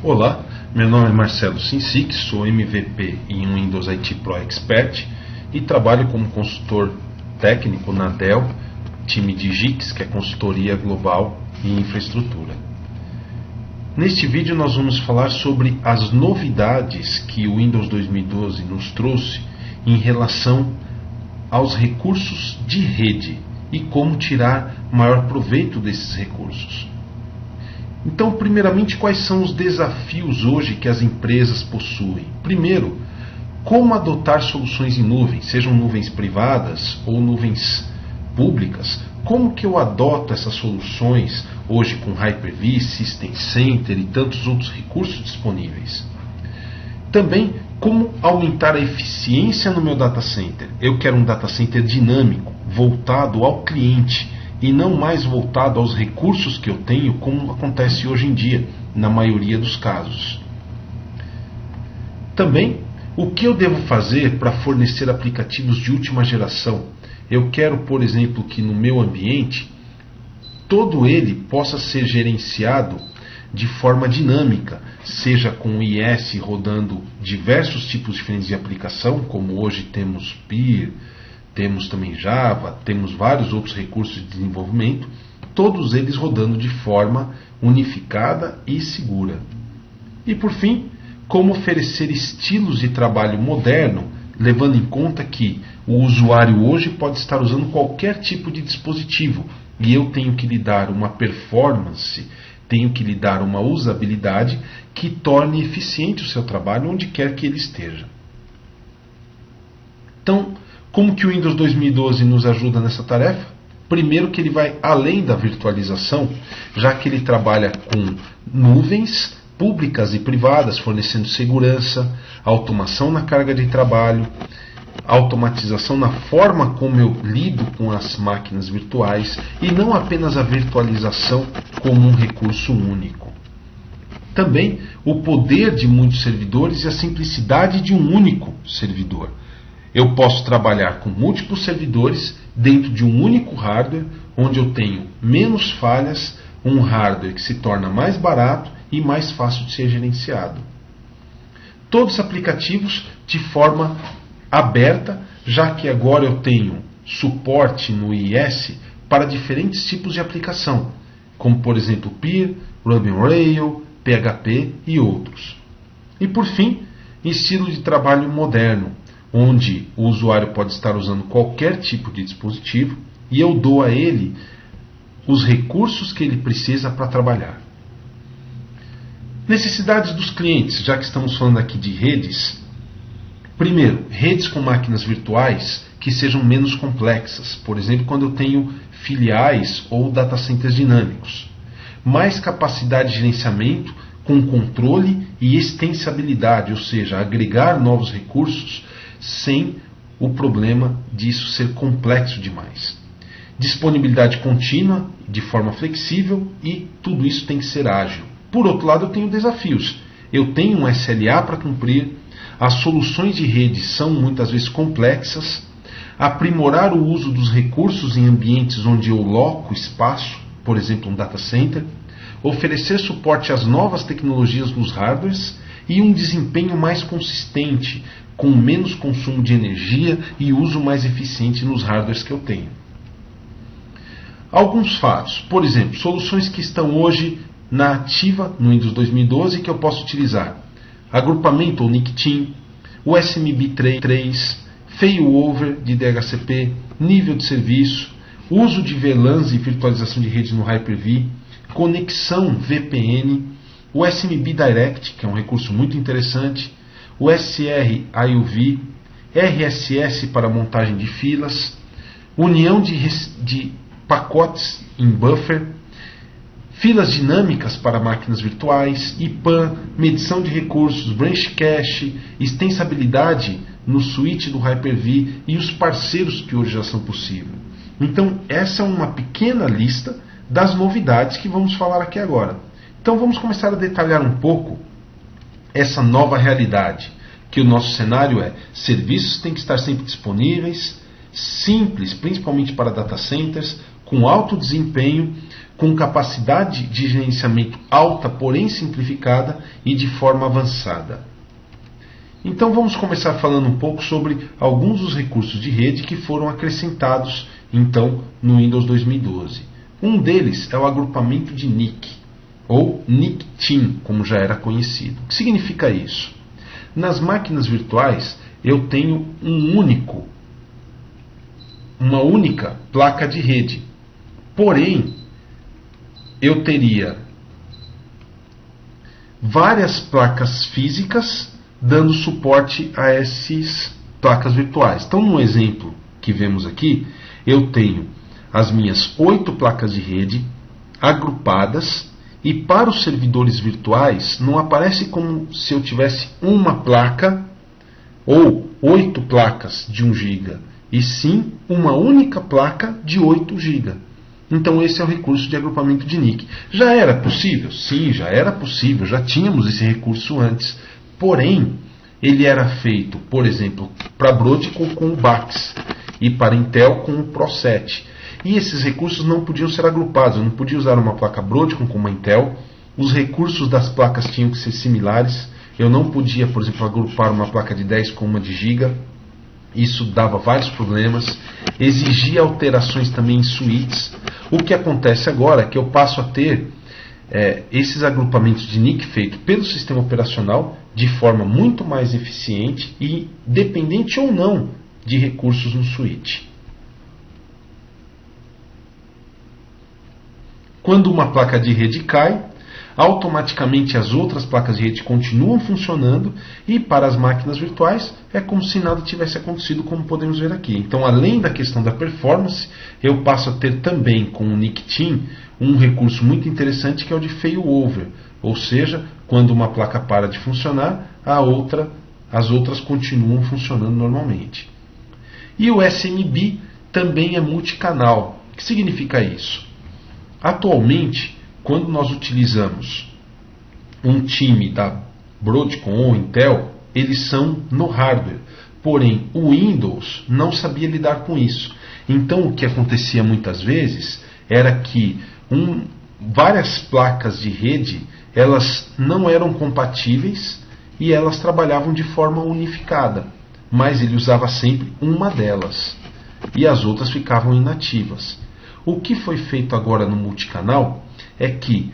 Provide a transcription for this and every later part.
Olá, meu nome é Marcelo Sincic, sou MVP em Windows IT Pro Expert e trabalho como consultor técnico na Dell, time de GIX, que é consultoria global em infraestrutura. Neste vídeo nós vamos falar sobre as novidades que o Windows 2012 nos trouxe em relação aos recursos de rede e como tirar maior proveito desses recursos. Então, primeiramente, quais são os desafios hoje que as empresas possuem? Primeiro, como adotar soluções em nuvem, sejam nuvens privadas ou nuvens públicas. Como que eu adoto essas soluções hoje com Hyper-V, System Center e tantos outros recursos disponíveis? Também, como aumentar a eficiência no meu data center? Eu quero um data center dinâmico, voltado ao cliente, e não mais voltado aos recursos que eu tenho, como acontece hoje em dia, na maioria dos casos. Também, o que eu devo fazer para fornecer aplicativos de última geração? Eu quero, por exemplo, que no meu ambiente, todo ele possa ser gerenciado de forma dinâmica, seja com o IS rodando diversos tipos diferentes de aplicação, como hoje temos PIR, temos também Java, temos vários outros recursos de desenvolvimento, todos eles rodando de forma unificada e segura. E por fim, como oferecer estilos de trabalho moderno, levando em conta que o usuário hoje pode estar usando qualquer tipo de dispositivo e eu tenho que lhe dar uma performance, tenho que lhe dar uma usabilidade que torne eficiente o seu trabalho onde quer que ele esteja. Então, como que o Windows 2012 nos ajuda nessa tarefa? Primeiro que ele vai além da virtualização, já que ele trabalha com nuvens públicas e privadas, fornecendo segurança, automação na carga de trabalho, automatização na forma como eu lido com as máquinas virtuais e não apenas a virtualização como um recurso único. Também o poder de muitos servidores e a simplicidade de um único servidor. Eu posso trabalhar com múltiplos servidores dentro de um único hardware, onde eu tenho menos falhas, um hardware que se torna mais barato e mais fácil de ser gerenciado. Todos os aplicativos de forma aberta, já que agora eu tenho suporte no IIS para diferentes tipos de aplicação, como por exemplo PIR, Ruby on Rails, PHP e outros. E por fim, estilo de trabalho moderno, onde o usuário pode estar usando qualquer tipo de dispositivo e eu dou a ele os recursos que ele precisa para trabalhar. Necessidades dos clientes, já que estamos falando aqui de redes. Primeiro, redes com máquinas virtuais que sejam menos complexas, por exemplo, quando eu tenho filiais ou data centers dinâmicos. Mais capacidade de gerenciamento com controle e extensibilidade, ou seja, agregar novos recursos sem o problema disso ser complexo demais. Disponibilidade contínua, de forma flexível, e tudo isso tem que ser ágil. Por outro lado, eu tenho desafios. Eu tenho um SLA para cumprir, as soluções de rede são muitas vezes complexas, aprimorar o uso dos recursos em ambientes onde eu loco espaço, por exemplo, um data center, oferecer suporte às novas tecnologias dos hardwares e um desempenho mais consistente, com menos consumo de energia e uso mais eficiente nos hardwares que eu tenho. Alguns fatos, por exemplo, soluções que estão hoje na ativa no Windows 2012 que eu posso utilizar. Agrupamento ou Nickteam, USMB 3, failover de DHCP, nível de serviço, uso de VLANs e virtualização de rede no Hyper-V, conexão VPN, USMB Direct, que é um recurso muito interessante, o SR-IOV, RSS para montagem de filas, união de pacotes em buffer, filas dinâmicas para máquinas virtuais, IPAM, medição de recursos, branch cache, extensibilidade no switch do Hyper-V e os parceiros que hoje já são possíveis. Então, essa é uma pequena lista das novidades que vamos falar aqui agora. Então, vamos começar a detalhar um pouco essa nova realidade, que o nosso cenário é: serviços têm que estar sempre disponíveis, simples, principalmente para data centers, com alto desempenho, com capacidade de gerenciamento alta, porém simplificada e de forma avançada. Então vamos começar falando um pouco sobre alguns dos recursos de rede que foram acrescentados então no Windows 2012. Um deles é o agrupamento de NIC, ou NIC Team, como já era conhecido. O que significa isso? Nas máquinas virtuais eu tenho uma única placa de rede. Porém, eu teria várias placas físicas dando suporte a essas placas virtuais. Então, no exemplo que vemos aqui, eu tenho as minhas 8 placas de rede agrupadas, e para os servidores virtuais não aparece como se eu tivesse uma placa ou 8 placas de 1 GB, e sim uma única placa de 8 GB. Então esse é o recurso de agrupamento de NIC. Já era possível? Sim, já era possível, já tínhamos esse recurso antes. Porém, ele era feito, por exemplo, para Broadcom com o BAX e para Intel com o Pro 7. E esses recursos não podiam ser agrupados, eu não podia usar uma placa Broadcom com uma Intel, os recursos das placas tinham que ser similares, eu não podia, por exemplo, agrupar uma placa de 10 com uma de giga, isso dava vários problemas, exigia alterações também em suítes. O que acontece agora é que eu passo a ter esses agrupamentos de NIC feitos pelo sistema operacional de forma muito mais eficiente e dependente ou não de recursos no suíte. Quando uma placa de rede cai, automaticamente as outras placas de rede continuam funcionando, e para as máquinas virtuais é como se nada tivesse acontecido, como podemos ver aqui. Então, além da questão da performance, eu passo a ter também com o NIC Team um recurso muito interessante, que é o de failover, ou seja, quando uma placa para de funcionar, as outras continuam funcionando normalmente. E o SMB também é multicanal. O que significa isso? Atualmente, quando nós utilizamos um time da Broadcom ou Intel, eles são no hardware. Porém, o Windows não sabia lidar com isso. Então, o que acontecia muitas vezes era que várias placas de rede, elas não eram compatíveis e elas trabalhavam de forma unificada. Mas ele usava sempre uma delas e as outras ficavam inativas. O que foi feito agora no multicanal é que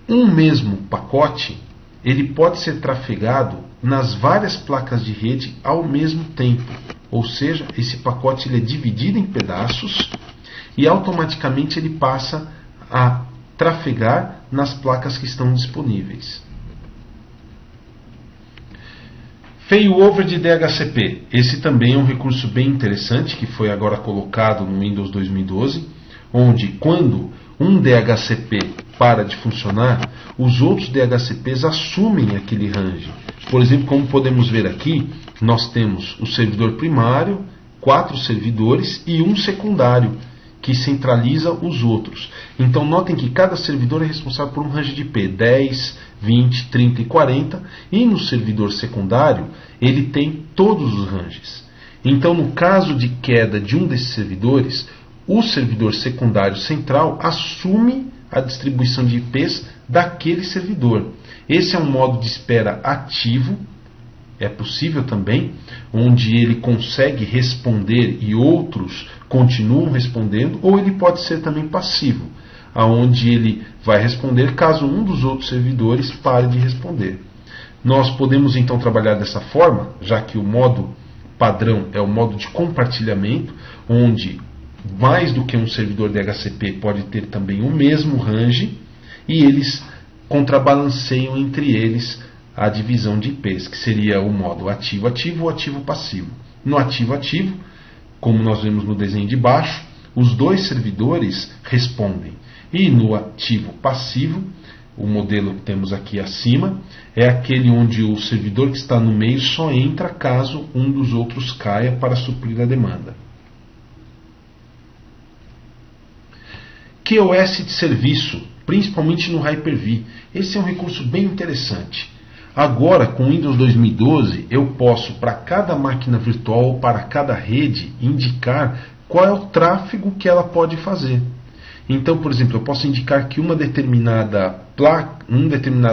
um mesmo pacote ele pode ser trafegado nas várias placas de rede ao mesmo tempo. Ou seja, esse pacote ele é dividido em pedaços e automaticamente ele passa a trafegar nas placas que estão disponíveis. Failover de DHCP. Esse também é um recurso bem interessante que foi agora colocado no Windows 2012, onde quando um DHCP para de funcionar, os outros DHCPs assumem aquele range. Por exemplo, como podemos ver aqui, nós temos o servidor primário, 4 servidores e um secundário, que centraliza os outros. Então notem que cada servidor é responsável por um range de IP 10, 20, 30 e 40, e no servidor secundário ele tem todos os ranges. Então, no caso de queda de um desses servidores, o servidor secundário central assume a distribuição de IPs daquele servidor. Esse é um modo de espera ativo. É possível também, onde ele consegue responder e outros continuam respondendo, ou ele pode ser também passivo, aonde ele vai responder caso um dos outros servidores pare de responder. Nós podemos então trabalhar dessa forma, já que o modo padrão é o modo de compartilhamento, onde mais do que um servidor DHCP pode ter também o mesmo range, e eles contrabalanceiam entre eles a divisão de IPs, que seria o modo ativo-ativo ou ativo-passivo. No ativo-ativo, como nós vemos no desenho de baixo, os dois servidores respondem. E no ativo-passivo, o modelo que temos aqui acima, é aquele onde o servidor que está no meio só entra caso um dos outros caia para suprir a demanda. QoS de serviço, principalmente no Hyper-V. Esse é um recurso bem interessante. Agora, com o Windows 2012, eu posso, para cada máquina virtual ou para cada rede, indicar qual é o tráfego que ela pode fazer. Então, por exemplo, eu posso indicar que uma determinada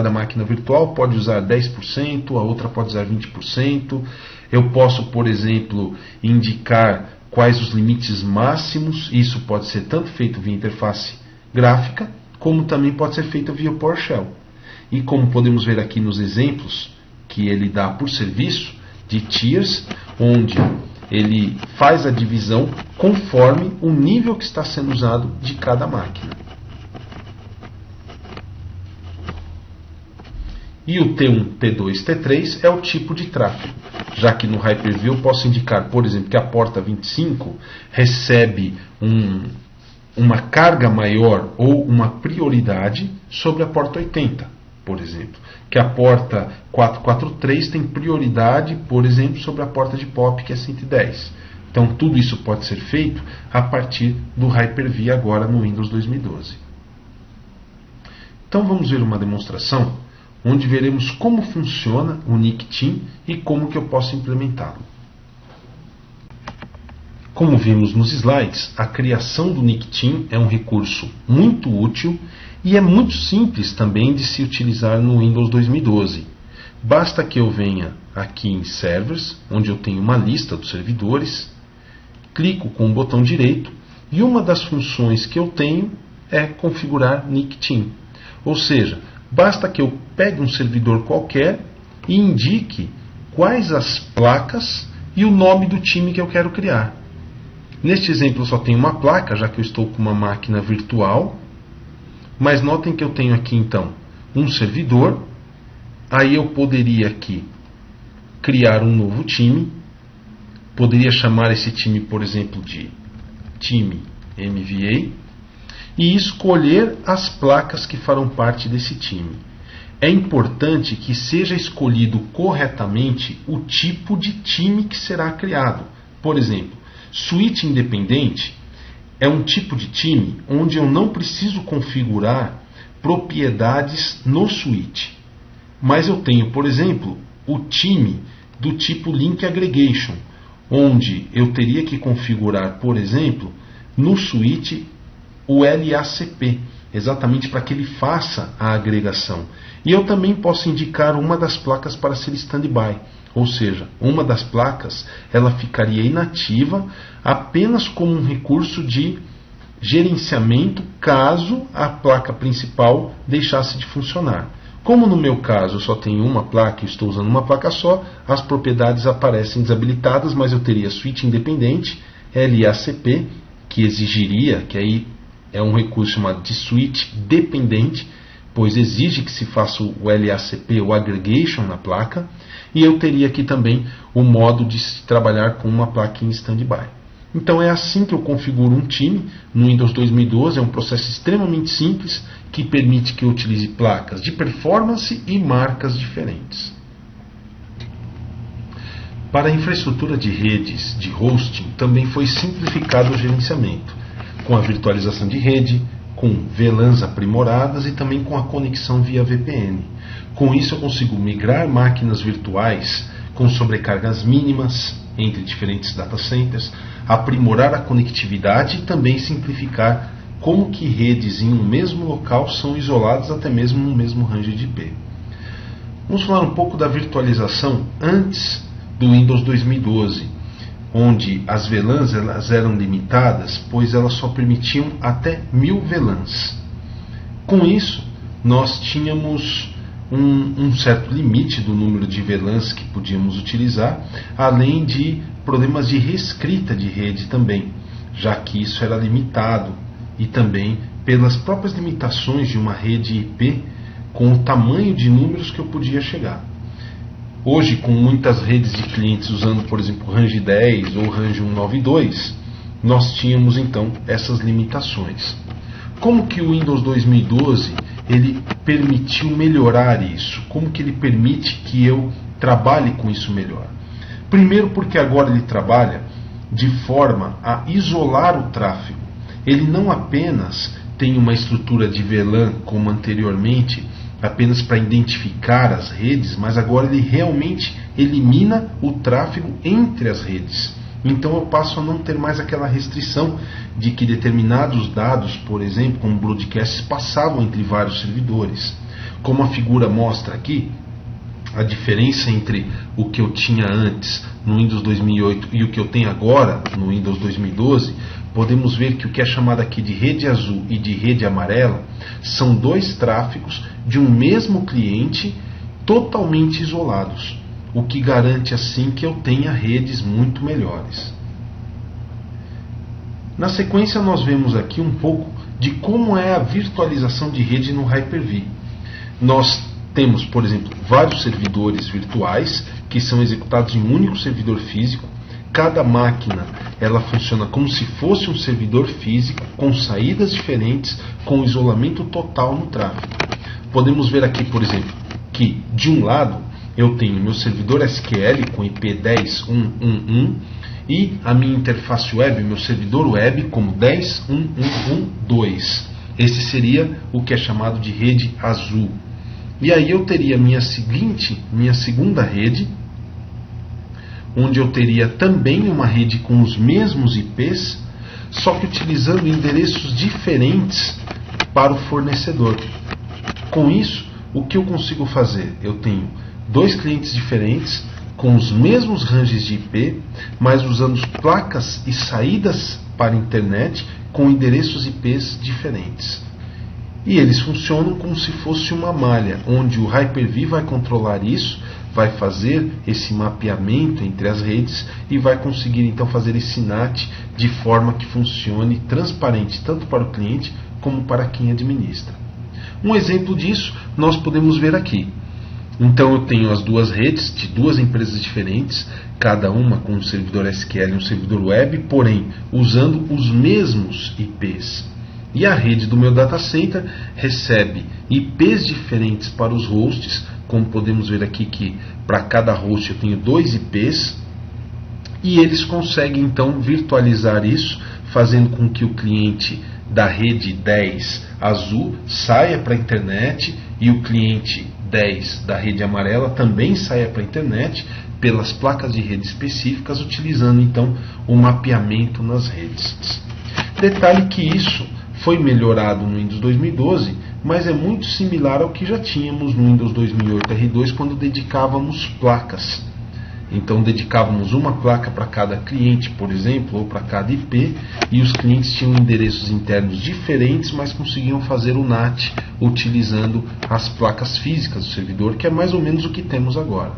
máquina virtual pode usar 10%, a outra pode usar 20%. Eu posso, por exemplo, indicar quais os limites máximos. Isso pode ser tanto feito via interface gráfica, como também pode ser feito via PowerShell. E como podemos ver aqui nos exemplos que ele dá por serviço de tiers, onde ele faz a divisão conforme o nível que está sendo usado de cada máquina. E o T1, T2, T3 é o tipo de tráfego, já que no Hyper-V eu posso indicar, por exemplo, que a porta 25 recebe uma carga maior ou uma prioridade sobre a porta 80. Por exemplo, que a porta 443 tem prioridade, por exemplo, sobre a porta de POP, que é 110. Então, tudo isso pode ser feito a partir do Hyper-V agora no Windows 2012. Então, vamos ver uma demonstração onde veremos como funciona o Nickteam e como que eu posso implementá-lo. Como vimos nos slides, a criação do Nickteam é um recurso muito útil e é muito simples também de se utilizar no Windows 2012. Basta que eu venha aqui em Servers, onde eu tenho uma lista dos servidores, clico com o botão direito e uma das funções que eu tenho é configurar Nickteam. Ou seja, basta que eu pegue um servidor qualquer e indique quais as placas e o nome do time que eu quero criar. Neste exemplo eu só tenho uma placa, já que eu estou com uma máquina virtual. Mas notem que eu tenho aqui então um servidor. Aí eu poderia aqui criar um novo time. Poderia chamar esse time, por exemplo, de time MVA. E escolher as placas que farão parte desse time. É importante que seja escolhido corretamente o tipo de time que será criado. Por exemplo, suíte independente é um tipo de time onde eu não preciso configurar propriedades no suíte. Mas eu tenho, por exemplo, o time do tipo Link Aggregation, onde eu teria que configurar, por exemplo, no suíte o LACP, exatamente para que ele faça a agregação. E eu também posso indicar uma das placas para ser standby. Ou seja, uma das placas ela ficaria inativa apenas como um recurso de gerenciamento caso a placa principal deixasse de funcionar. Como no meu caso eu só tenho uma placa e estou usando uma placa só, as propriedades aparecem desabilitadas, mas eu teria suíte independente, LACP, que exigiria, que aí é um recurso chamado de suíte dependente, pois exige que se faça o LACP, o aggregation na placa, e eu teria aqui também o modo de se trabalhar com uma placa em standby. Então é assim que eu configuro um time no Windows 2012, é um processo extremamente simples que permite que eu utilize placas de performance e marcas diferentes. Para a infraestrutura de redes de hosting também foi simplificado o gerenciamento, com a virtualização de rede, com VLANs aprimoradas e também com a conexão via VPN. Com isso eu consigo migrar máquinas virtuais com sobrecargas mínimas entre diferentes data centers, aprimorar a conectividade e também simplificar como que redes em um mesmo local são isoladas até mesmo no mesmo range de IP. Vamos falar um pouco da virtualização antes do Windows 2012, onde as VLANs elas eram limitadas, pois elas só permitiam até 1000 VLANs. Com isso, nós tínhamos um certo limite do número de VLANs que podíamos utilizar, além de problemas de reescrita de rede também, já que isso era limitado, e também pelas próprias limitações de uma rede IP com o tamanho de números que eu podia chegar. Hoje, com muitas redes de clientes usando, por exemplo, Range 10 ou Range 192, nós tínhamos então essas limitações. Como que o Windows 2012 ele permitiu melhorar isso? Como que ele permite que eu trabalhe com isso melhor? Primeiro porque agora ele trabalha de forma a isolar o tráfego. Ele não apenas tem uma estrutura de VLAN como anteriormente, apenas para identificar as redes, mas agora ele realmente elimina o tráfego entre as redes. Então eu passo a não ter mais aquela restrição de que determinados dados, por exemplo, como broadcasts, passavam entre vários servidores. Como a figura mostra aqui, a diferença entre o que eu tinha antes no Windows 2008 e o que eu tenho agora no Windows 2012, podemos ver que o que é chamado aqui de rede azul e de rede amarela são dois tráfegos de um mesmo cliente totalmente isolados, o que garante assim que eu tenha redes muito melhores. Na sequência nós vemos aqui um pouco de como é a virtualização de rede no Hyper-V. Nós temos, por exemplo, vários servidores virtuais que são executados em um único servidor físico. Cada máquina ela funciona como se fosse um servidor físico, com saídas diferentes, com isolamento total no tráfego. Podemos ver aqui, por exemplo, que de um lado eu tenho meu servidor SQL com IP 10.1.1.1 e a minha interface web, meu servidor web, como 10.1.1.1.2. Esse seria o que é chamado de rede azul. E aí eu teria minha segunda rede, onde eu teria também uma rede com os mesmos IPs, só que utilizando endereços diferentes para o fornecedor. Com isso, o que eu consigo fazer? Eu tenho dois clientes diferentes, com os mesmos ranges de IP, mas usando placas e saídas para a internet com endereços IPs diferentes. E eles funcionam como se fosse uma malha, onde o Hyper-V vai controlar isso, vai fazer esse mapeamento entre as redes e vai conseguir então fazer esse NAT de forma que funcione transparente tanto para o cliente como para quem administra. Um exemplo disso nós podemos ver aqui. Então eu tenho as duas redes de duas empresas diferentes, cada uma com um servidor SQL e um servidor web, porém usando os mesmos IPs. E a rede do meu data center recebe IPs diferentes para os hosts, como podemos ver aqui que para cada host eu tenho dois IPs, e eles conseguem então virtualizar isso, fazendo com que o cliente da rede 10 azul saia para a internet e o cliente 10 da rede amarela também saia para a internet pelas placas de rede específicas, utilizando então o mapeamento nas redes. Detalhe que isso foi melhorado no Windows 2012, mas é muito similar ao que já tínhamos no Windows 2008 R2 quando dedicávamos placas. Então dedicávamos uma placa para cada cliente, por exemplo, ou para cada IP, e os clientes tinham endereços internos diferentes, mas conseguiam fazer o NAT utilizando as placas físicas do servidor, que é mais ou menos o que temos agora.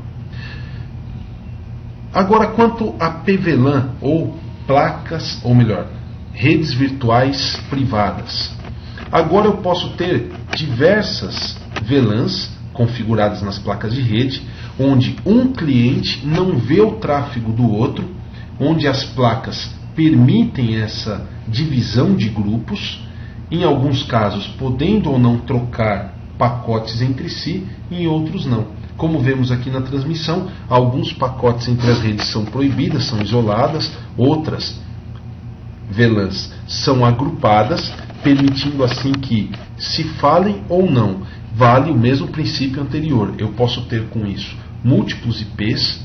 Agora, quanto a PVLAN, ou placas, ou melhor, redes virtuais privadas. Agora eu posso ter diversas VLANs configuradas nas placas de rede, onde um cliente não vê o tráfego do outro, onde as placas permitem essa divisão de grupos, em alguns casos podendo ou não trocar pacotes entre si, em outros não. Como vemos aqui na transmissão, alguns pacotes entre as redes são proibidas, são isoladas, outras VLANs são agrupadas, permitindo assim que se falem ou não, vale o mesmo princípio anterior. Eu posso ter com isso múltiplos IPs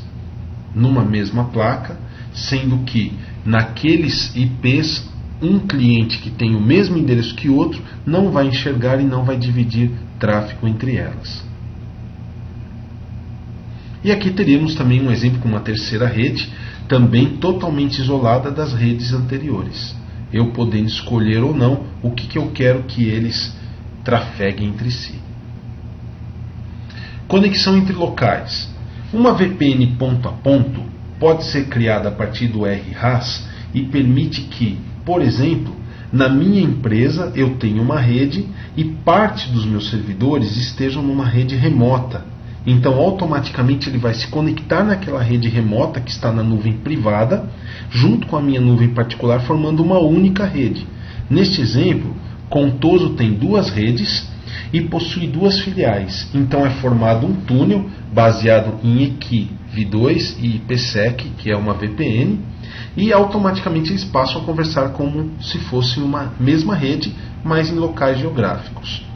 numa mesma placa, sendo que naqueles IPs um cliente que tem o mesmo endereço que outro não vai enxergar e não vai dividir tráfego entre elas. E aqui teríamos também um exemplo com uma terceira rede, também totalmente isolada das redes anteriores. Eu podendo escolher ou não o que eu quero que eles trafeguem entre si. Conexão entre locais. Uma VPN ponto a ponto pode ser criada a partir do RHAS e permite que, por exemplo, na minha empresa eu tenha uma rede e parte dos meus servidores estejam numa rede remota. Então automaticamente ele vai se conectar naquela rede remota que está na nuvem privada, junto com a minha nuvem particular, formando uma única rede. Neste exemplo, Contoso tem duas redes e possui duas filiais. Então é formado um túnel baseado em EQI V2 e IPsec, que é uma VPN, e automaticamente eles passam a conversar como se fosse uma mesma rede, mas em locais geográficos.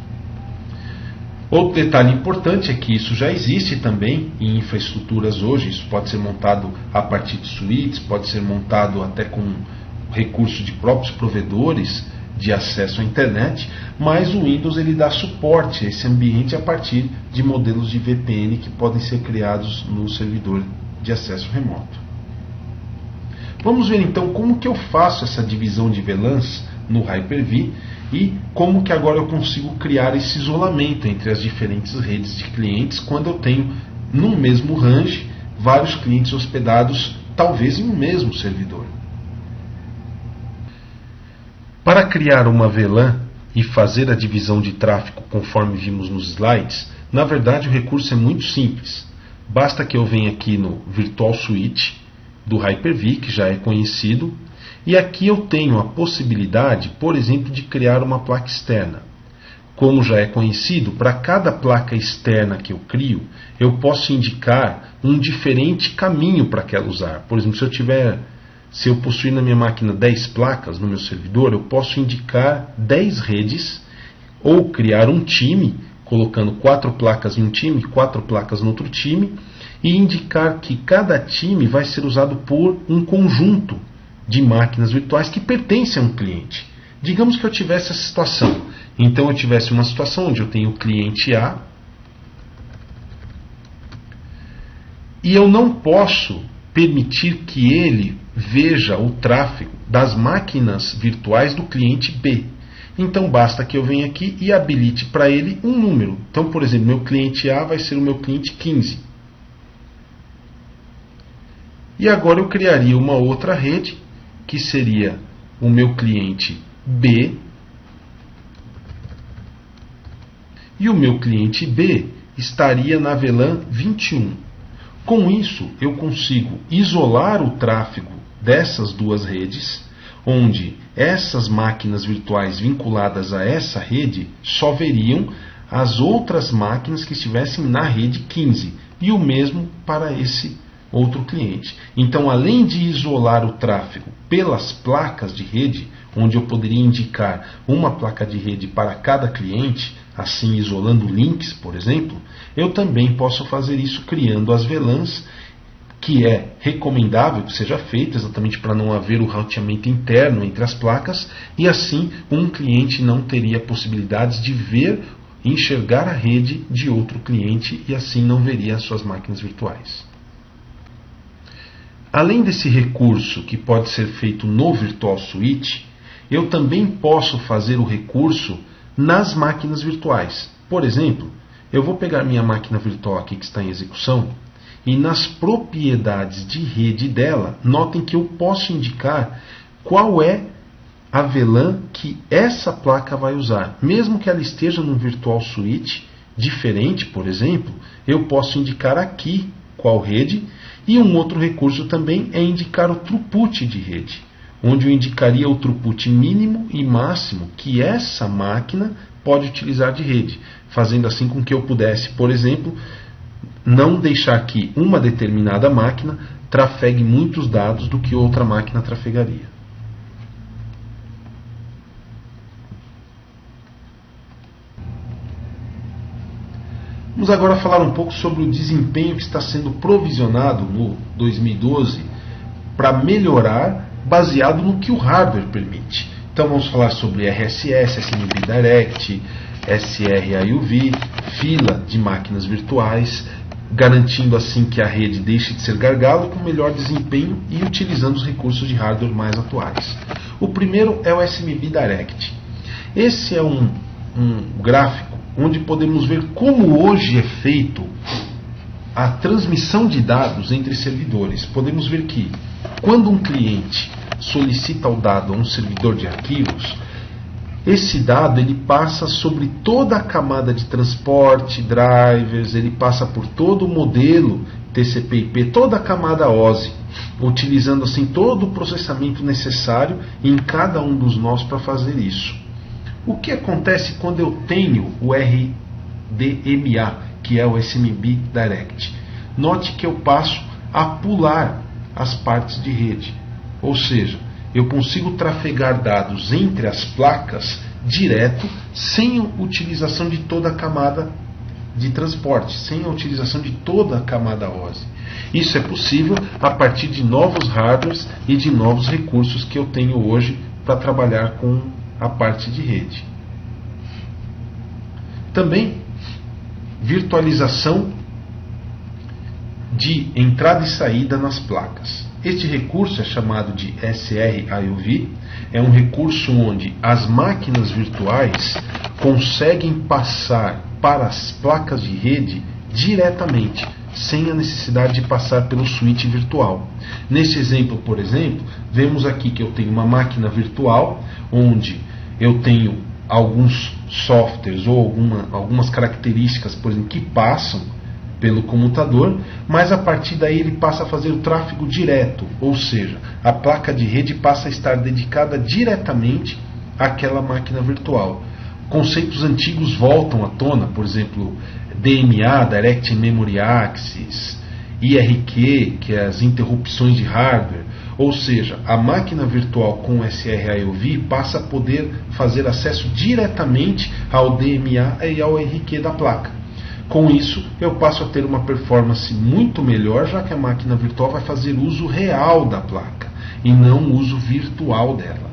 Outro detalhe importante é que isso já existe também em infraestruturas hoje. Isso pode ser montado a partir de suítes, pode ser montado até com recurso de próprios provedores de acesso à internet, mas o Windows ele dá suporte a esse ambiente a partir de modelos de VPN que podem ser criados no servidor de acesso remoto. Vamos ver então como que eu faço essa divisão de VLANs no Hyper-V e como que agora eu consigo criar esse isolamento entre as diferentes redes de clientes quando eu tenho no mesmo range vários clientes hospedados talvez em um mesmo servidor. Para criar uma VLAN e fazer a divisão de tráfego conforme vimos nos slides, na verdade o recurso é muito simples. Basta que eu venha aqui no Virtual Switch do Hyper-V, que já é conhecido, e aqui eu tenho a possibilidade, por exemplo, de criar uma placa externa. Como já é conhecido, para cada placa externa que eu crio, eu posso indicar um diferente caminho para que ela usar. Por exemplo, se eu possuir na minha máquina 10 placas no meu servidor, eu posso indicar 10 redes ou criar um time, colocando 4 placas em um time, 4 placas no outro time, e indicar que cada time vai ser usado por um conjunto de máquinas virtuais que pertencem a um cliente. Digamos que eu tivesse essa situação. Então eu tivesse uma situação onde eu tenho o cliente A e eu não posso permitir que ele veja o tráfego das máquinas virtuais do cliente B. Então basta que eu venha aqui e habilite para ele um número. Então, por exemplo, meu cliente A vai ser o meu cliente 15. E agora eu criaria uma outra rede, que seria o meu cliente B. E o meu cliente B estaria na VLAN 21. Com isso, eu consigo isolar o tráfego dessas duas redes, onde essas máquinas virtuais vinculadas a essa rede só veriam as outras máquinas que estivessem na rede 15. E o mesmo para esse outro cliente. Então, além de isolar o tráfego pelas placas de rede, onde eu poderia indicar uma placa de rede para cada cliente, assim isolando links, por exemplo, eu também posso fazer isso criando as VLANs, que é recomendável que seja feito exatamente para não haver o roteamento interno entre as placas, e assim um cliente não teria possibilidades de ver e enxergar a rede de outro cliente e assim não veria as suas máquinas virtuais. Além desse recurso que pode ser feito no Virtual Switch, eu também posso fazer o recurso nas máquinas virtuais. Por exemplo, eu vou pegar minha máquina virtual aqui que está em execução e nas propriedades de rede dela, notem que eu posso indicar qual é a VLAN que essa placa vai usar. Mesmo que ela esteja num Virtual Switch diferente, por exemplo, eu posso indicar aqui qual rede. E um outro recurso também é indicar o throughput de rede, onde eu indicaria o throughput mínimo e máximo que essa máquina pode utilizar de rede, fazendo assim com que eu pudesse, por exemplo, não deixar que uma determinada máquina trafegue muitos dados do que outra máquina trafegaria. Vamos agora falar um pouco sobre o desempenho que está sendo provisionado no 2012 para melhorar baseado no que o hardware permite. Então vamos falar sobre RSS, SMB Direct, SRIUV, fila de máquinas virtuais, garantindo assim que a rede deixe de ser gargalo com melhor desempenho e utilizando os recursos de hardware mais atuais. O primeiro é o SMB Direct. Esse é um gráfico onde podemos ver como hoje é feito a transmissão de dados entre servidores. Podemos ver que quando um cliente solicita o dado a um servidor de arquivos, esse dado ele passa sobre toda a camada de transporte, drivers, ele passa por todo o modelo TCP/IP, toda a camada OSI, utilizando assim todo o processamento necessário em cada um dos nós para fazer isso. O que acontece quando eu tenho o RDMA, que é o SMB Direct? Note que eu passo a pular as partes de rede, ou seja, eu consigo trafegar dados entre as placas direto, sem utilização de toda a camada de transporte, sem a utilização de toda a camada OSI. Isso é possível a partir de novos hardwares e de novos recursos que eu tenho hoje para trabalhar com a parte de rede. Também virtualização de entrada e saída nas placas. Este recurso é chamado de SR-IOV, é um recurso onde as máquinas virtuais conseguem passar para as placas de rede diretamente, sem a necessidade de passar pelo switch virtual. Nesse exemplo, por exemplo, vemos aqui que eu tenho uma máquina virtual, onde eu tenho alguns softwares ou algumas características, por exemplo, que passam pelo comutador, mas a partir daí ele passa a fazer o tráfego direto, ou seja, a placa de rede passa a estar dedicada diretamente àquela máquina virtual. Conceitos antigos voltam à tona, por exemplo, DMA, Direct Memory Access, IRQ, que é as interrupções de hardware, ou seja, a máquina virtual com SR-IOV passa a poder fazer acesso diretamente ao DMA e ao IRQ da placa. Com isso, eu passo a ter uma performance muito melhor, já que a máquina virtual vai fazer uso real da placa e não uso virtual dela.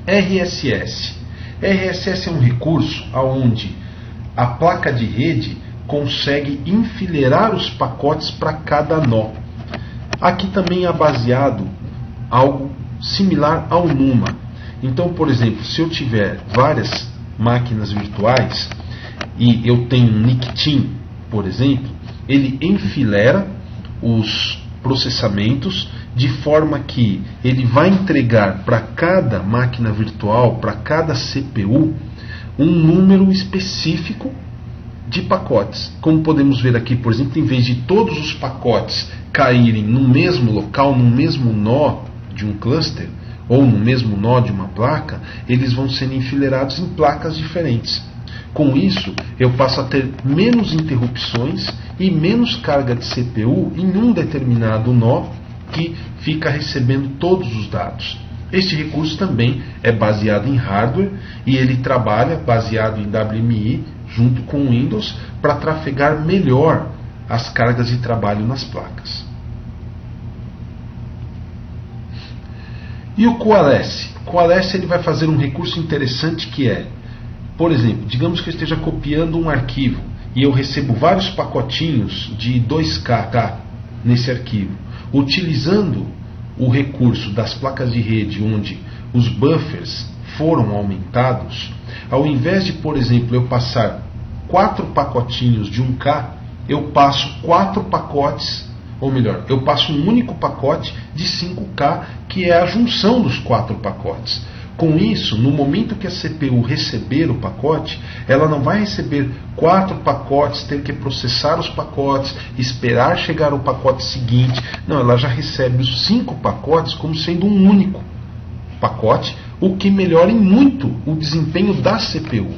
RSS. RSS é um recurso onde a placa de rede consegue enfileirar os pacotes para cada nó. Aqui também é baseado algo similar ao NUMA. Então, por exemplo, se eu tiver várias máquinas virtuais e eu tenho um NICTIN, por exemplo, ele enfileira os processamentos de forma que ele vai entregar para cada máquina virtual, para cada CPU, um número específico de pacotes. Como podemos ver aqui, por exemplo, em vez de todos os pacotes caírem no mesmo local, no mesmo nó de um cluster, ou no mesmo nó de uma placa, eles vão sendo enfileirados em placas diferentes. Com isso, eu passo a ter menos interrupções e menos carga de CPU em um determinado nó que fica recebendo todos os dados. Este recurso também é baseado em hardware e ele trabalha baseado em WMI junto com o Windows para trafegar melhor as cargas de trabalho nas placas. E o Coalesce? O Coalesce ele vai fazer um recurso interessante que é, por exemplo, digamos que eu esteja copiando um arquivo e eu recebo vários pacotinhos de 2K nesse arquivo. Utilizando o recurso das placas de rede onde os buffers foram aumentados, ao invés de, por exemplo, eu passar 4 pacotinhos de 1K, eu passo 4 pacotes, ou melhor, eu passo um único pacote de 5K, que é a junção dos 4 pacotes. Com isso, no momento que a CPU receber o pacote, ela não vai receber 4 pacotes, ter que processar os pacotes, esperar chegar o pacote seguinte. Não, ela já recebe os 5 pacotes como sendo um único pacote, o que melhora muito o desempenho da CPU.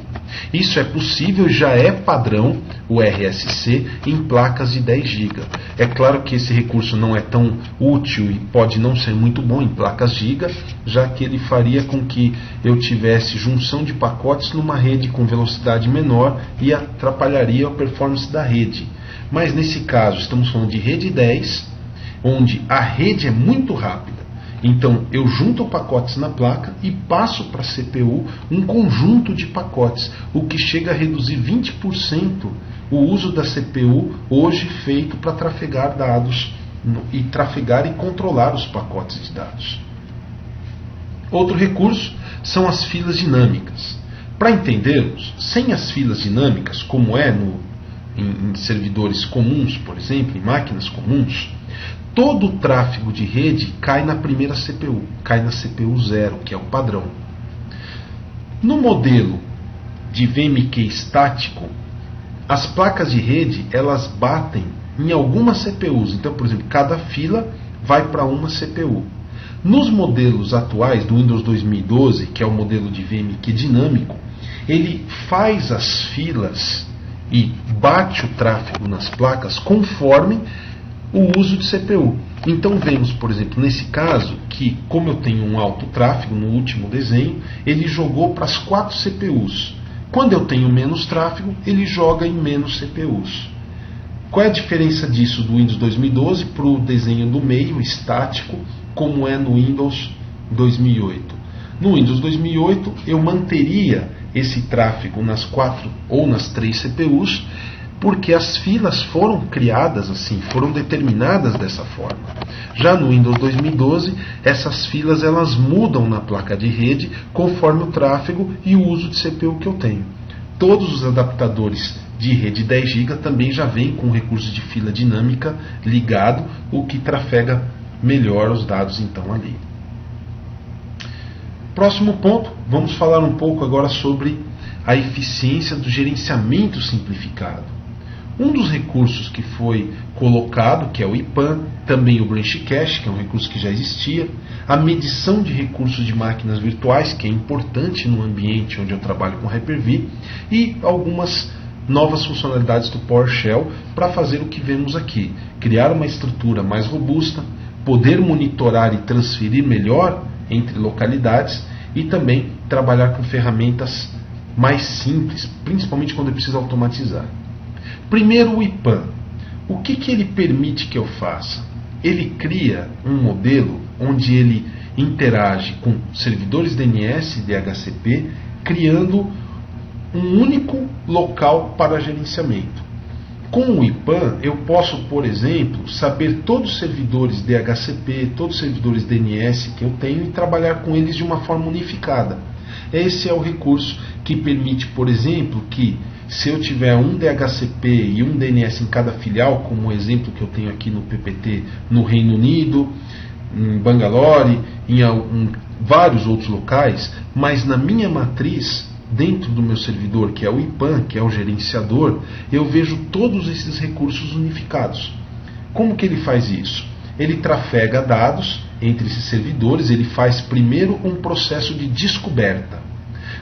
Isso é possível, já é padrão, o RSC, em placas de 10 GB. É claro que esse recurso não é tão útil e pode não ser muito bom em placas giga, já que ele faria com que eu tivesse junção de pacotes numa rede com velocidade menor e atrapalharia a performance da rede. Mas nesse caso estamos falando de rede 10, onde a rede é muito rápida. Então eu junto pacotes na placa e passo para a CPU um conjunto de pacotes, o que chega a reduzir 20% o uso da CPU hoje feito para trafegar dados e trafegar e controlar os pacotes de dados. Outro recurso são as filas dinâmicas. Para entendermos, sem as filas dinâmicas, como é em servidores comuns, por exemplo, em máquinas comuns, todo o tráfego de rede cai na primeira CPU, cai na CPU 0, que é o padrão. No modelo de VMQ estático, as placas de rede elas batem em algumas CPUs. Então, por exemplo, cada fila vai para uma CPU. Nos modelos atuais do Windows 2012, que é o modelo de VMQ dinâmico, ele faz as filas e bate o tráfego nas placas conforme o uso de CPU. Então vemos, por exemplo, nesse caso, que como eu tenho um alto tráfego no último desenho, ele jogou para as 4 CPUs. Quando eu tenho menos tráfego, ele joga em menos CPUs. Qual é a diferença disso do Windows 2012 para o desenho do meio, estático, como é no Windows 2008? No Windows 2008 eu manteria esse tráfego nas 4 ou nas 3 CPUs, porque as filas foram criadas assim, foram determinadas dessa forma. Já no Windows 2012, essas filas elas mudam na placa de rede conforme o tráfego e o uso de CPU que eu tenho. Todos os adaptadores de rede 10 GB também já vêm com recurso de fila dinâmica ligado, o que trafega melhor os dados então ali. Próximo ponto, vamos falar um pouco agora sobre a eficiência do gerenciamento simplificado. Um dos recursos que foi colocado, que é o IPAM, também o Branch Cache, que é um recurso que já existia, a medição de recursos de máquinas virtuais, que é importante no ambiente onde eu trabalho com Hyper-V, e algumas novas funcionalidades do PowerShell para fazer o que vemos aqui, criar uma estrutura mais robusta, poder monitorar e transferir melhor entre localidades e também trabalhar com ferramentas mais simples, principalmente quando eu preciso automatizar. Primeiro, o IPAM. O que ele permite que eu faça? Ele cria um modelo onde ele interage com servidores DNS e DHCP, criando um único local para gerenciamento. Com o IPAM, eu posso, por exemplo, saber todos os servidores DHCP, todos os servidores DNS que eu tenho e trabalhar com eles de uma forma unificada. Esse é o recurso que permite, por exemplo, que se eu tiver um DHCP e um DNS em cada filial, como o exemplo que eu tenho aqui no PPT no Reino Unido, em Bangalore, em vários outros locais, mas na minha matriz, dentro do meu servidor, que é o IPAM, que é o gerenciador, eu vejo todos esses recursos unificados. Como que ele faz isso? Ele trafega dados entre esses servidores, ele faz primeiro um processo de descoberta.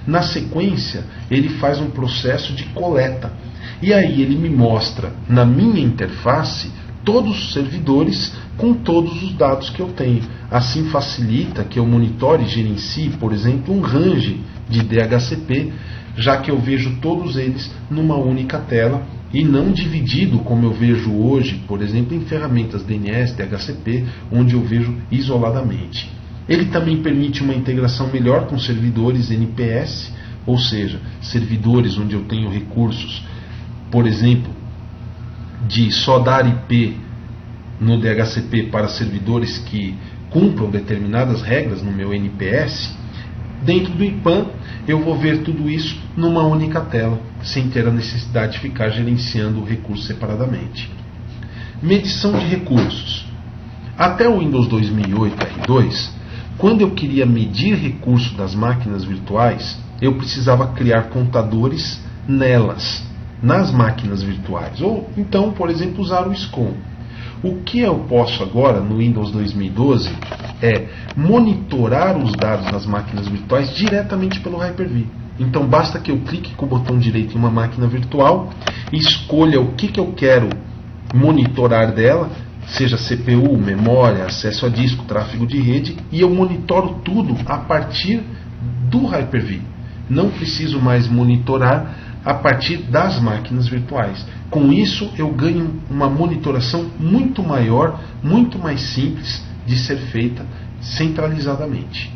Na sequência, ele faz um processo de coleta. E aí ele me mostra, na minha interface, todos os servidores com todos os dados que eu tenho. Assim facilita que eu monitore e gerencie, por exemplo, um range de DHCP, já que eu vejo todos eles numa única tela e não dividido como eu vejo hoje, por exemplo, em ferramentas DNS, DHCP, onde eu vejo isoladamente. Ele também permite uma integração melhor com servidores NPS, ou seja, servidores onde eu tenho recursos, por exemplo, de só dar IP no DHCP para servidores que cumpram determinadas regras no meu NPS. Dentro do IPAM, eu vou ver tudo isso numa única tela, sem ter a necessidade de ficar gerenciando o recurso separadamente. Medição de recursos. Até o Windows 2008 R2, quando eu queria medir recurso das máquinas virtuais, eu precisava criar contadores nelas, nas máquinas virtuais. Ou então, por exemplo, usar o SCOM. O que eu posso agora, no Windows 2012, é monitorar os dados das máquinas virtuais diretamente pelo Hyper-V. Então basta que eu clique com o botão direito em uma máquina virtual, escolha o que eu quero monitorar dela, seja CPU, memória, acesso a disco, tráfego de rede, e eu monitoro tudo a partir do Hyper-V. Não preciso mais monitorar a partir das máquinas virtuais. Com isso, eu ganho uma monitoração muito maior, muito mais simples de ser feita centralizadamente.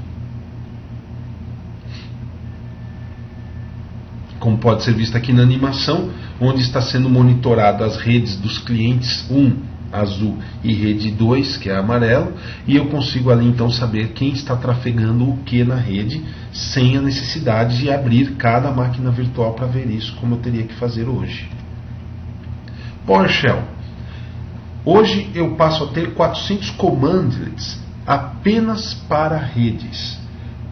Como pode ser visto aqui na animação, onde está sendo monitorado as redes dos clientes 1, azul, e rede 2, que é amarelo, e eu consigo ali então saber quem está trafegando o que na rede, sem a necessidade de abrir cada máquina virtual para ver isso, como eu teria que fazer hoje. PowerShell. Hoje eu passo a ter 400 commandlets apenas para redes.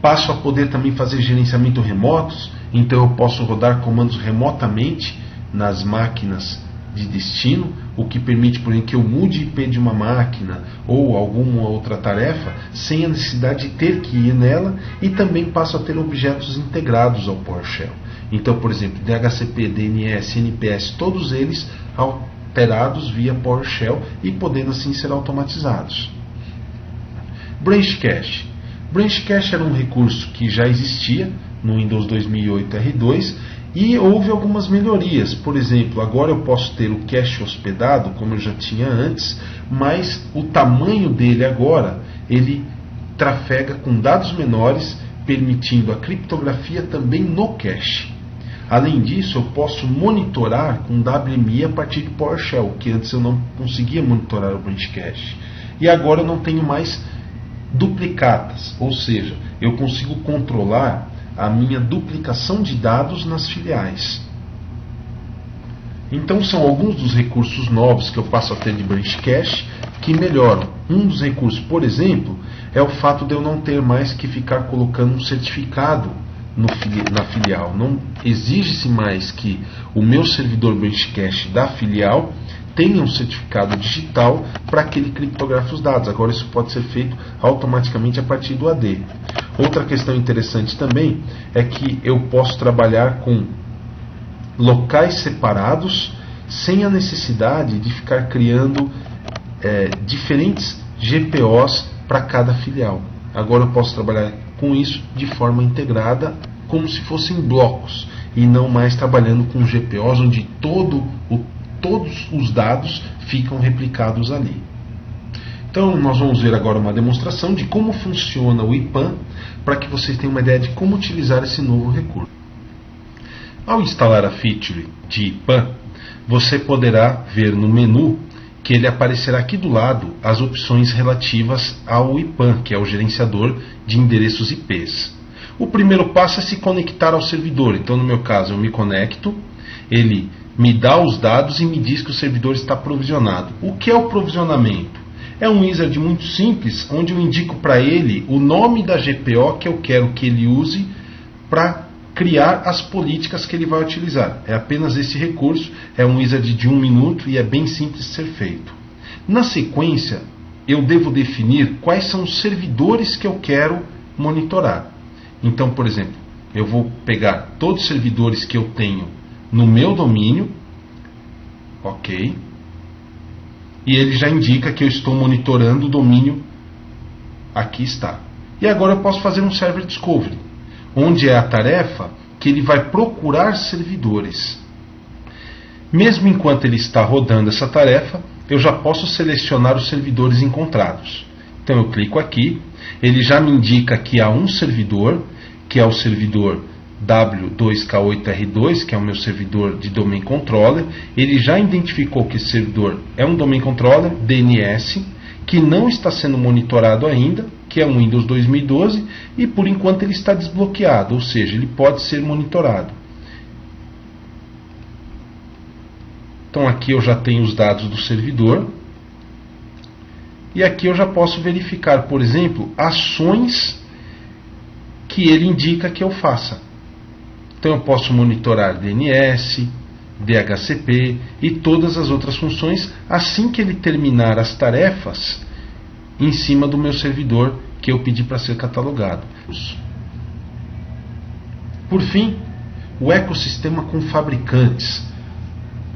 Passo a poder também fazer gerenciamento remotos, então eu posso rodar comandos remotamente nas máquinas de destino, o que permite, por exemplo, que eu mude IP de uma máquina ou alguma outra tarefa sem a necessidade de ter que ir nela, e também passo a ter objetos integrados ao PowerShell. Então, por exemplo, DHCP, DNS, NPS, todos eles alterados via PowerShell e podendo assim ser automatizados. Branch Cache. Branch Cache era um recurso que já existia no Windows 2008 R2 E houve algumas melhorias. Por exemplo, agora eu posso ter o cache hospedado, como eu já tinha antes, mas o tamanho dele agora, ele trafega com dados menores, permitindo a criptografia também no cache. Além disso, eu posso monitorar com WMI a partir de PowerShell, que antes eu não conseguia monitorar o branch cache. E agora eu não tenho mais duplicatas, ou seja, eu consigo controlar a minha duplicação de dados nas filiais. Então são alguns dos recursos novos que eu passo a ter de branch cache que melhoram. Um dos recursos, por exemplo, é o fato de eu não ter mais que ficar colocando um certificado na filial. Não exige-se mais que o meu servidor branch cache da filial tenha um certificado digital para que ele criptografe os dados. Agora isso pode ser feito automaticamente a partir do AD. Outra questão interessante também é que eu posso trabalhar com locais separados sem a necessidade de ficar criando diferentes GPOs para cada filial. Agora eu posso trabalhar com isso de forma integrada, como se fossem blocos, e não mais trabalhando com GPOs onde todos os dados ficam replicados ali. Então nós vamos ver agora uma demonstração de como funciona o IPAN, para que vocês tenham uma ideia de como utilizar esse novo recurso. Ao instalar a feature de IPAN, você poderá ver no menu que ele aparecerá aqui do lado as opções relativas ao IPAN, que é o gerenciador de endereços IPs. O primeiro passo é se conectar ao servidor. Então, no meu caso, eu me conecto, ele me dá os dados e me diz que o servidor está provisionado. O que é o provisionamento? É um wizard muito simples, onde eu indico para ele o nome da GPO que eu quero que ele use para criar as políticas que ele vai utilizar. É apenas esse recurso, é um wizard de 1 minuto e é bem simples de ser feito. Na sequência, eu devo definir quais são os servidores que eu quero monitorar. Então, por exemplo, eu vou pegar todos os servidores que eu tenho no meu domínio, ok, e ele já indica que eu estou monitorando o domínio, aqui está. E agora eu posso fazer um Server Discovery, onde é a tarefa que ele vai procurar servidores. Mesmo enquanto ele está rodando essa tarefa, eu já posso selecionar os servidores encontrados. Então eu clico aqui, ele já me indica que há um servidor, que é o servidor W2K8R2, que é o meu servidor de Domain Controller. Ele já identificou que esse servidor é um Domain Controller DNS, que não está sendo monitorado ainda, que é um Windows 2012, e por enquanto ele está desbloqueado, ou seja, ele pode ser monitorado. Então aqui eu já tenho os dados do servidor, e aqui eu já posso verificar, por exemplo, ações que ele indica que eu faça. Então eu posso monitorar DNS, DHCP e todas as outras funções assim que ele terminar as tarefas em cima do meu servidor que eu pedi para ser catalogado. Por fim, o ecossistema com fabricantes,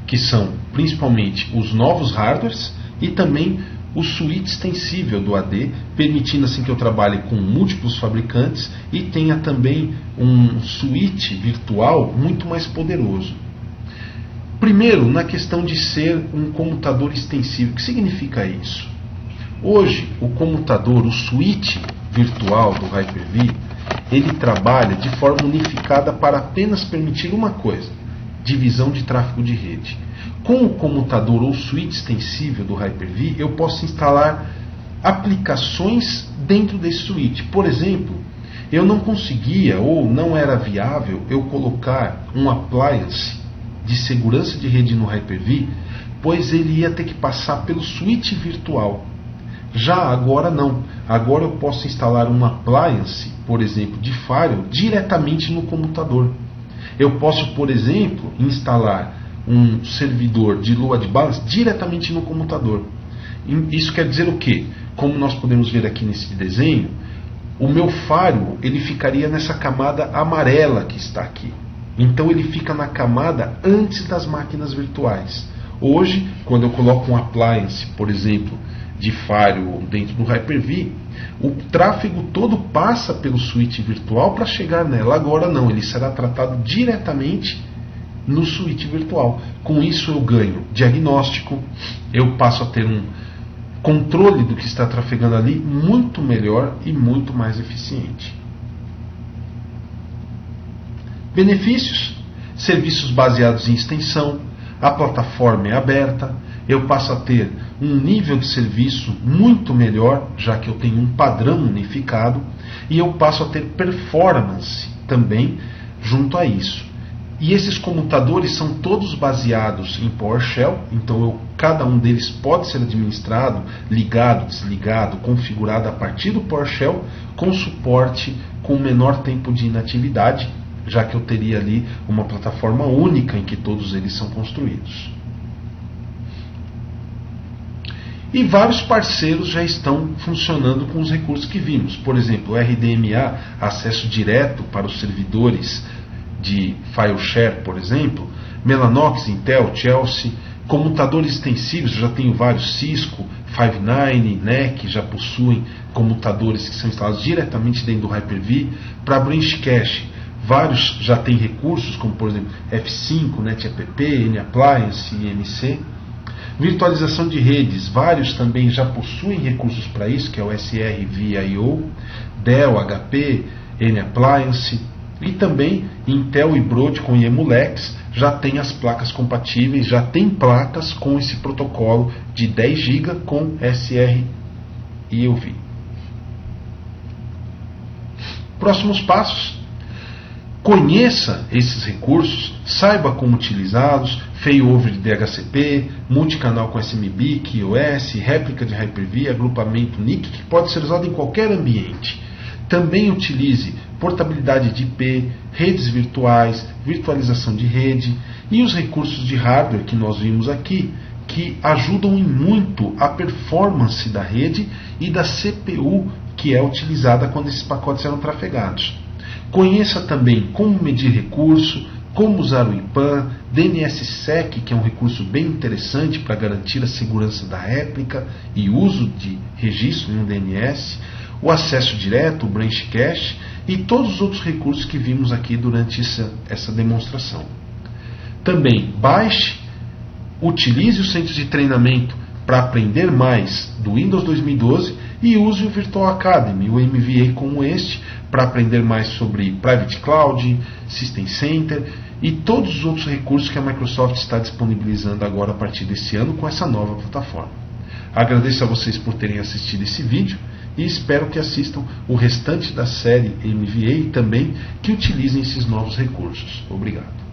que são principalmente os novos hardwares e também o suíte extensível do AD, permitindo assim que eu trabalhe com múltiplos fabricantes e tenha também um suíte virtual muito mais poderoso. Primeiro, na questão de ser um comutador extensível. O que significa isso? Hoje, o comutador, o suíte virtual do Hyper-V, ele trabalha de forma unificada para apenas permitir uma coisa: divisão de tráfego de rede. Com o comutador ou suíte extensível do Hyper-V, eu posso instalar aplicações dentro desse suíte. Por exemplo, eu não conseguia ou não era viável eu colocar um appliance de segurança de rede no Hyper-V, pois ele ia ter que passar pelo suíte virtual. Já agora não. Agora eu posso instalar um appliance, por exemplo, de firewall diretamente no computador. Eu posso, por exemplo, instalar um servidor de load balance diretamente no computador. Isso quer dizer o quê? Como nós podemos ver aqui nesse desenho, o meu firewall ele ficaria nessa camada amarela que está aqui. Então ele fica na camada antes das máquinas virtuais. Hoje, quando eu coloco um appliance, por exemplo, de firewall dentro do Hyper-V, o tráfego todo passa pelo switch virtual para chegar nela. Agora não, ele será tratado diretamente no suíte virtual. Com isso eu ganho diagnóstico, eu passo a ter um controle do que está trafegando ali muito melhor e muito mais eficiente. Benefícios: serviços baseados em extensão, a plataforma é aberta, eu passo a ter um nível de serviço muito melhor, já que eu tenho um padrão unificado, e eu passo a ter performance também junto a isso. E esses comutadores são todos baseados em PowerShell, então cada um deles pode ser administrado, ligado, desligado, configurado a partir do PowerShell, com suporte com menor tempo de inatividade, já que eu teria ali uma plataforma única em que todos eles são construídos. E vários parceiros já estão funcionando com os recursos que vimos. Por exemplo, o RDMA, acesso direto para os servidores de FileShare, por exemplo, Mellanox, Intel, Chelsea, comutadores extensivos, eu já tenho vários, Cisco, Five9, NEC, já possuem comutadores que são instalados diretamente dentro do Hyper-V. Para Branch Cache, vários já têm recursos, como por exemplo F5, NetApp, NAppliance e NC. Virtualização de redes, vários também já possuem recursos para isso, que é o SR-VIO, Dell, HP, NAppliance, e também Intel e Broadcom e Emulex já tem as placas compatíveis, já tem placas com esse protocolo de 10 GB com SR-IOV. Próximos passos: conheça esses recursos, saiba como utilizá-los, failover de DHCP, multicanal com SMB, QoS, réplica de Hyper-V, agrupamento NIC, que pode ser usado em qualquer ambiente. Também utilize portabilidade de IP, redes virtuais, virtualização de rede e os recursos de hardware que nós vimos aqui, que ajudam em muito a performance da rede e da CPU que é utilizada quando esses pacotes eram trafegados. Conheça também como medir recurso, como usar o IPAN, DNSSEC, que é um recurso bem interessante para garantir a segurança da réplica e uso de registro em um DNS, o acesso direto, o Branch Cache e todos os outros recursos que vimos aqui durante essa demonstração. Também baixe, utilize os centros de treinamento para aprender mais do Windows 2012 e use o Virtual Academy, o MVA como este, para aprender mais sobre Private Cloud, System Center e todos os outros recursos que a Microsoft está disponibilizando agora a partir desse ano com essa nova plataforma. Agradeço a vocês por terem assistido esse vídeo e espero que assistam o restante da série MVA e também que utilizem esses novos recursos. Obrigado.